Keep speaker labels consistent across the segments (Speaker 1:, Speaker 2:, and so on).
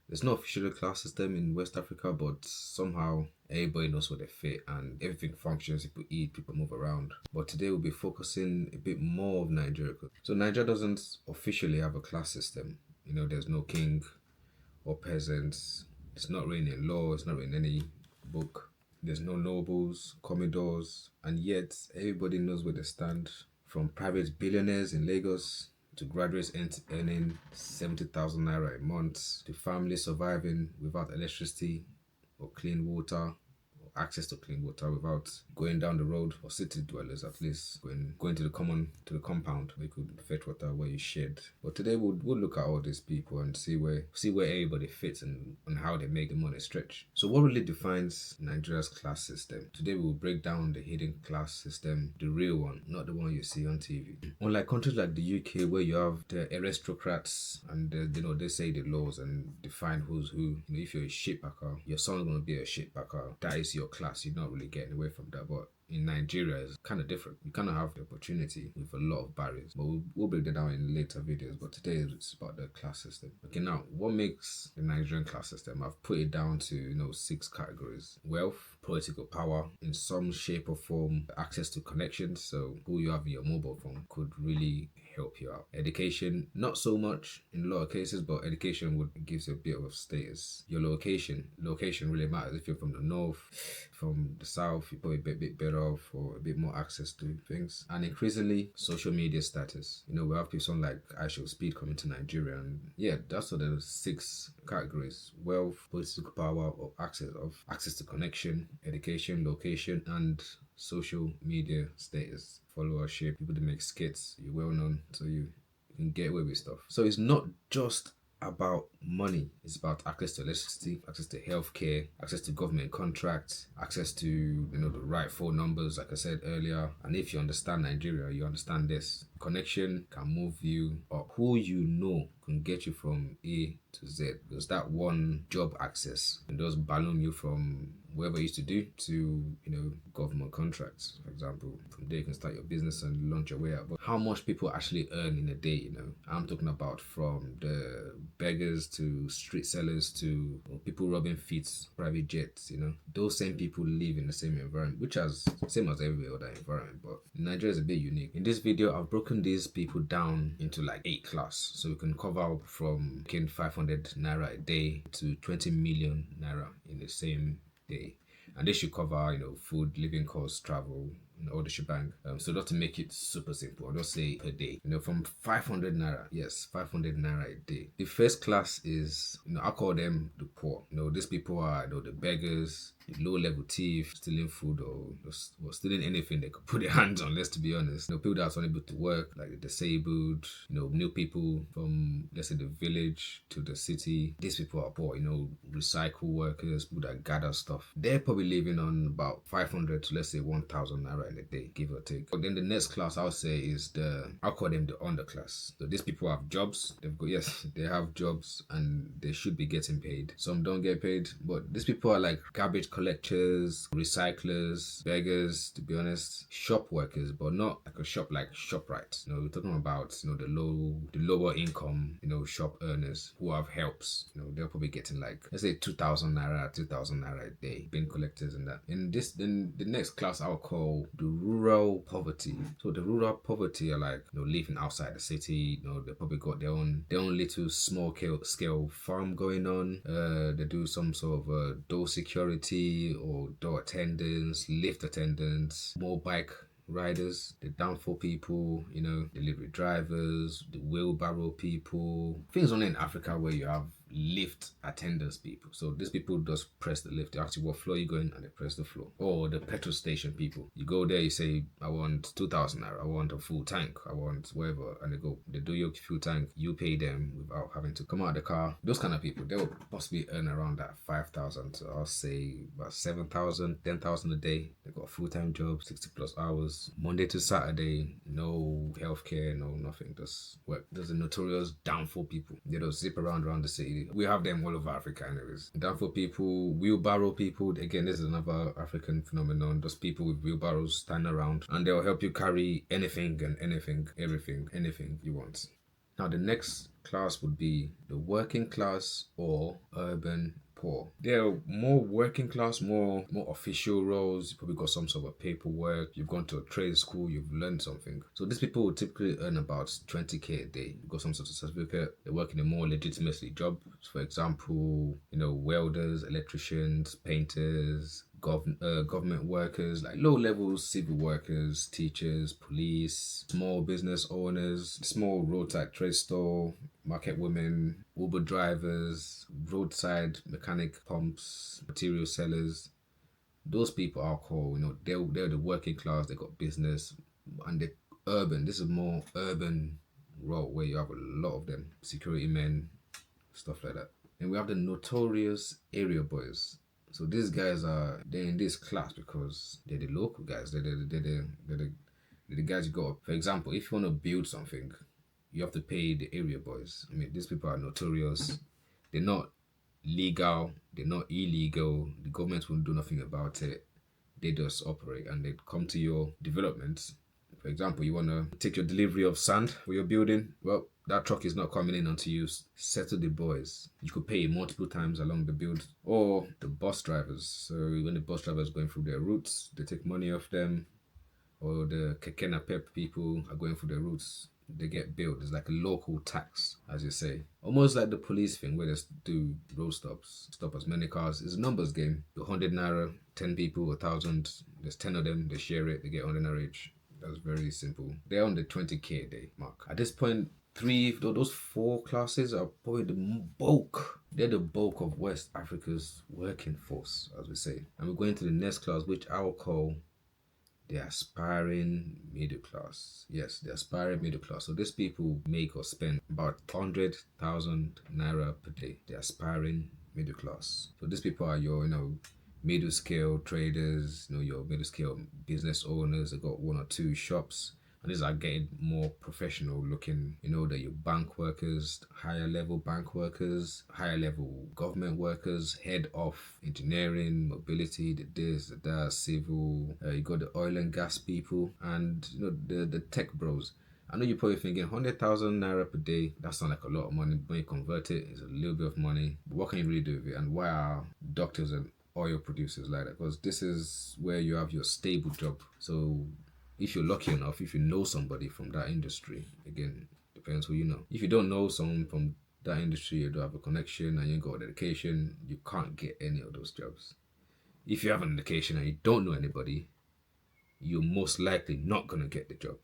Speaker 1: There's no official class system in West Africa, but somehow everybody knows where they fit and everything functions. People eat, people move around. But today we'll be focusing a bit more of Nigeria. So Nigeria doesn't officially have a class system. There's no king or peasants. It's not written in law. It's not written in any book. There's no nobles, commodores, and yet everybody knows where they stand. From private billionaires in Lagos to graduates earning 70,000 naira a month, to families surviving without electricity or clean water, or access to clean water without going down the road, or city dwellers at least going to the compound where you could fetch water where you shed. But today we'll look at all these people and see where everybody fits and how they make the money stretch. So what really defines Nigeria's class system? Today we will break down the hidden class system, the real one, not the one you see on TV. Unlike countries like the UK where you have the aristocrats and they say the laws and define who's who. If you're a shippacker, your son's gonna be a shippacker. That is your class. You're not really getting away from that. But in Nigeria, it's kind of different. You kind of have the opportunity with a lot of barriers. But we'll break that down in later videos. But today it's about the class system. Okay, now what makes the Nigerian class system? I've put it down to 6 categories: wealth, political power in some shape or form, access to connections. So who you have in your mobile phone could really help you out. Education, not so much in a lot of cases, but education gives you a bit of status. Your location really matters. If you're from the north, from the south, you're probably a bit better off or a bit more access to things. And increasingly, social media status. We have people like Aisha Speed coming to Nigeria, and yeah, that's what the 6 categories: wealth, political power, or access to connection, education, location, and social media status, followership, people that make skits, you're well known, so you can get away with stuff. So it's not just about money. It's about access to electricity, access to healthcare, access to government contracts, access to the right phone numbers, like I said earlier. And if you understand Nigeria, you understand this. Connection can move you up. Who can get you from A to Z, because that one job access can just balloon you from whatever you used to do to government contracts, for example. From there you can start your business and launch your way out. But how much people actually earn in a day? I'm talking about from the beggars to street sellers to people robbing feet, private jets. Those same people live in the same environment, which is same as every other environment, but Nigeria is a bit unique. In this video I've broken these people down into like 8 class, so we can cover up from 500 naira a day to 20 million naira in the same day. And this should cover food, living costs, travel, all the shebang. So just to make it super simple, I'll just say a day. From 500 naira, yes, 500 naira a day. The first class is, I call them the poor. These people are the beggars, the low-level thief, stealing food or stealing anything they could put their hands on. Let's to be honest, people that are unable to work, like the disabled, new people from let's say the village to the city. These people are poor. Recycle workers, people that gather stuff. They're probably living on about 500 to let's say 1,000 naira in a day, give or take. But then the next class I'll say is I'll call them the underclass. So these people have jobs. They have jobs and they should be getting paid. Some don't get paid, but these people are like garbage collectors, recyclers, beggars, to be honest, shop workers, but not like a shop like ShopRite. We're talking about the lower income shop earners who have helps. They're probably getting like let's say 2,000 naira a day, bin collectors and that. And the next class I'll call the rural poverty. So the rural poverty are like living outside the city. They probably got their own little small scale farm going on. They do some sort of door security or door attendants, lift attendants, motorbike riders, the downfall people, delivery drivers, the wheelbarrow people. Things only in Africa where you have lift attendants people. So these people just press the lift. They ask you what floor you going and they press the floor. Or the petrol station people. You go there, you say, I want 2,000 naira, I want a full tank, I want whatever, and they do your full tank, you pay them without having to come out of the car. Those kind of people, they will possibly earn around that 5,000 to I'll say about 7,000, 10,000 a day. They got a full-time job, 60 plus hours, Monday to Saturday, no healthcare, no nothing, just work. There's the notorious downfall people. They just zip around the city. We have them all over Africa anyways. Downfall people, wheelbarrow people, again this is another African phenomenon. Those people with wheelbarrows stand around and they'll help you carry anything and everything you want. Now the next class would be the working class or urban poor. There are more working class, more official roles. You probably got some sort of paperwork. You've gone to a trade school. You've learned something. So these people would typically earn about 20K a day. You've got some sort of certificate. They work in a more legitimately job. For example, welders, electricians, painters, government workers, like low level civil workers, teachers, police, small business owners, small roadside trade store, market women, Uber drivers, roadside mechanic pumps, material sellers. Those people are called, they're the working class. They got business, and they're urban. This is more urban role where you have a lot of them, security men, stuff like that. And we have the notorious area boys. So these guys they're in this class because they're the local guys. They're the guys you got. For example, if you want to build something, you have to pay the area boys. I mean, these people are notorious. They're not legal. They're not illegal. The government won't do nothing about it. They just operate and they come to your developments. For example, you want to take your delivery of sand for your building. Well, that truck is not coming in until you settle the boys. You could pay multiple times along the build. Or the bus drivers. So when the bus drivers are going through their routes, they take money off them. Or the keke napep people are going through their routes. They get billed. It's like a local tax, as you say. Almost like the police thing where they do road stops, stop as many cars. It's a numbers game. 100 naira, 10 people, 1,000. There's 10 of them. They share it. They get 100 naira each. That's very simple. They're on the 20K a day mark. At this point, those four classes are probably the bulk. They're the bulk of West Africa's working force, as we say. And we're going to the next class, which I will call the aspiring middle class. Yes, the aspiring middle class. So these people make or spend about 100,000 naira per day. The aspiring middle class. So these people are your, middle scale traders, your middle scale business owners. They got one or two shops. And these are getting more professional looking, that your bank workers, higher level bank workers, higher level government workers, head of engineering, mobility, the this, the that, civil, you got the oil and gas people, and the tech bros. I know you're probably thinking 100,000 naira per day, that sounds like a lot of money. When you convert it, it's a little bit of money. But what can you really do with it? And why are doctors and oil producers like that? Because this is where you have your stable job. So if you're lucky enough, if you know somebody from that industry, again, depends who you know. If you don't know someone from that industry, you don't have a connection and you ain't got a dedication, you can't get any of those jobs. If you have an education and you don't know anybody, you're most likely not going to get the job.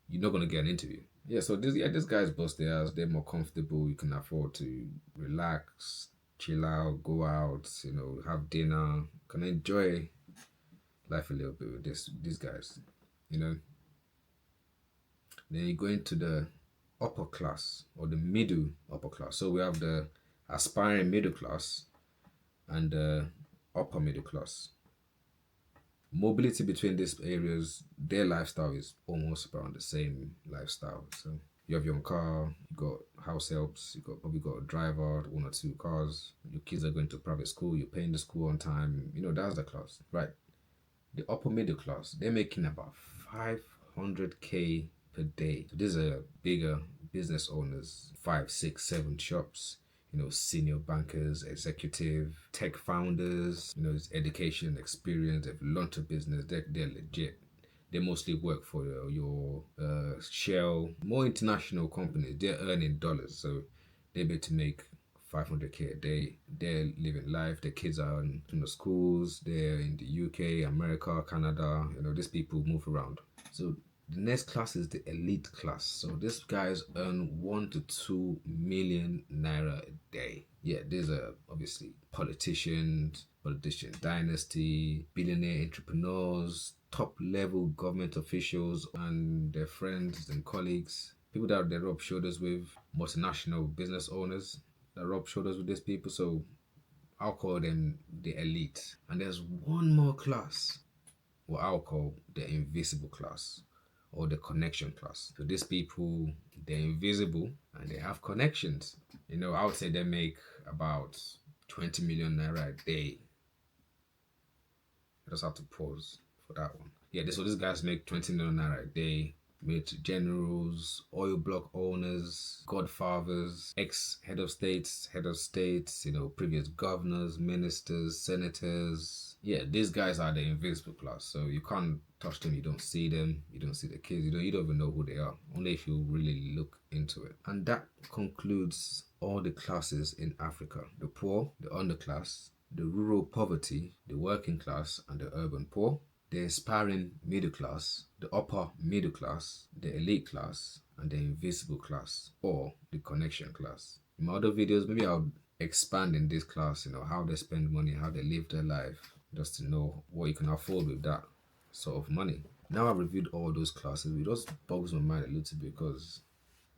Speaker 1: You're not going to get an interview. Yeah, so this guy's bust their ass. They're more comfortable. You can afford to relax, chill out, go out, have dinner. Can enjoy life a little bit with these guys. Then you go into the upper class or the middle upper class. So we have the aspiring middle class and the upper middle class. Mobility between these areas, their lifestyle is almost around the same lifestyle. So you have your own car, you got house helps, you probably got a driver, one or two cars. Your kids are going to private school, you're paying the school on time. That's the class, right? The upper middle class, they're making about 500K per day. So these are bigger business owners, 5, 6, 7 shops, senior bankers, executive, tech founders, it's education, experience, they've launched a business, they're legit. They mostly work for your Shell, more international companies. They're earning dollars, so they're able to make 500K a day. They're living life. Their kids are in the schools. They're in the UK, America, Canada. These people move around. So the next class is the elite class. So these guys earn 1 to 2 million naira a day. Yeah, these are obviously politician dynasty, billionaire entrepreneurs, top level government officials, and their friends and colleagues. People that they rub shoulders with, multinational business owners that rub shoulders with these people. So I'll call them the elite. And there's one more class, what I'll call the invisible class or the connection class. So these people, they're invisible and they have connections. I would say they make about 20 million naira a day. I just have to pause for that one. Yeah, so these guys make 20 million naira a day. with generals, oil block owners, godfathers, ex-head of states, previous governors, ministers, senators. Yeah, these guys are the invisible class. So you can't touch them, you don't see them, you don't see the kids, you don't even know who they are, only if you really look into it. And that concludes all the classes in Africa: the poor, the underclass, the rural poverty, the working class, and the urban poor, the aspiring middle class, the upper middle class, the elite class, and the invisible class, or the connection class. In my other videos, maybe I'll expand in this class, how they spend money, how they live their life, just to know what you can afford with that sort of money. Now I've reviewed all those classes, it just boggles my mind a little bit, because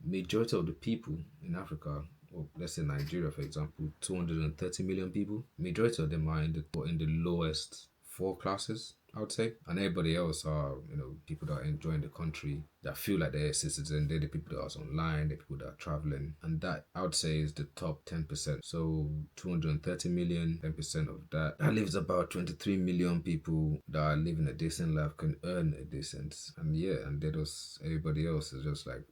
Speaker 1: majority of the people in Africa, or let's say Nigeria for example, 230 million people, majority of them are in the lowest four classes, I would say. And everybody else are, people that are enjoying the country, that feel like they're citizens. They're the people that are online, the people that are traveling. And that, I would say, is the top 10%. So 230 million, 10% of that. That leaves about 23 million people that are living a decent life, can earn a decent. And yeah, and they just, everybody else is just like,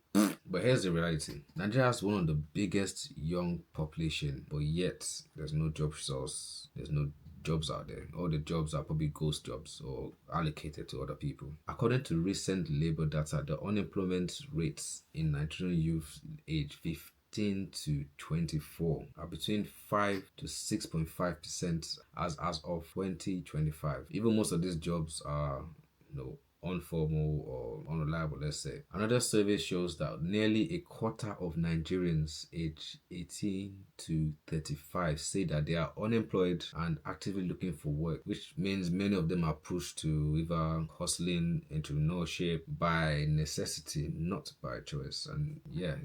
Speaker 1: but here's the reality. Nigeria has one of the biggest young population, but yet there's no job source. There's no jobs out there. All the jobs are probably ghost jobs or allocated to other people. According to recent labor data, the unemployment rates in Nigerian youth age 15 to 24 are between 5 to 6.5% as of 2025. Even most of these jobs are, informal or unreliable, let's say. Another survey shows that nearly a quarter of Nigerians aged 18 to 35 say that they are unemployed and actively looking for work, which means many of them are pushed to either hustling, entrepreneurship by necessity, not by choice. And yeah,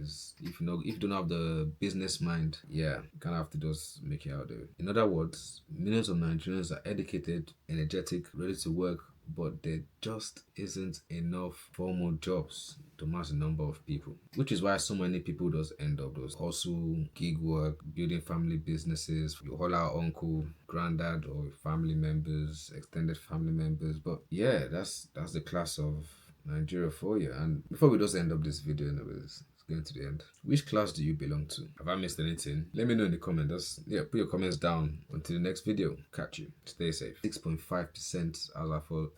Speaker 1: if you don't have the business mind, yeah, you kind of have to just make it out there. In other words, millions of Nigerians are educated, energetic, ready to work, but there just isn't enough formal jobs to match the number of people, which is why so many people just end up those hustle, gig work, building family businesses. You holler uncle, granddad, or family members, extended family members. But yeah, that's the class of Nigeria for you. And before we just end up this video anyways, going to the end, which class do you belong to? Have I missed anything? Let me know in the comments. Put your comments down. Until the next video, catch you. Stay safe. 6.5% as I fall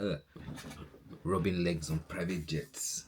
Speaker 1: rubbing legs on private jets.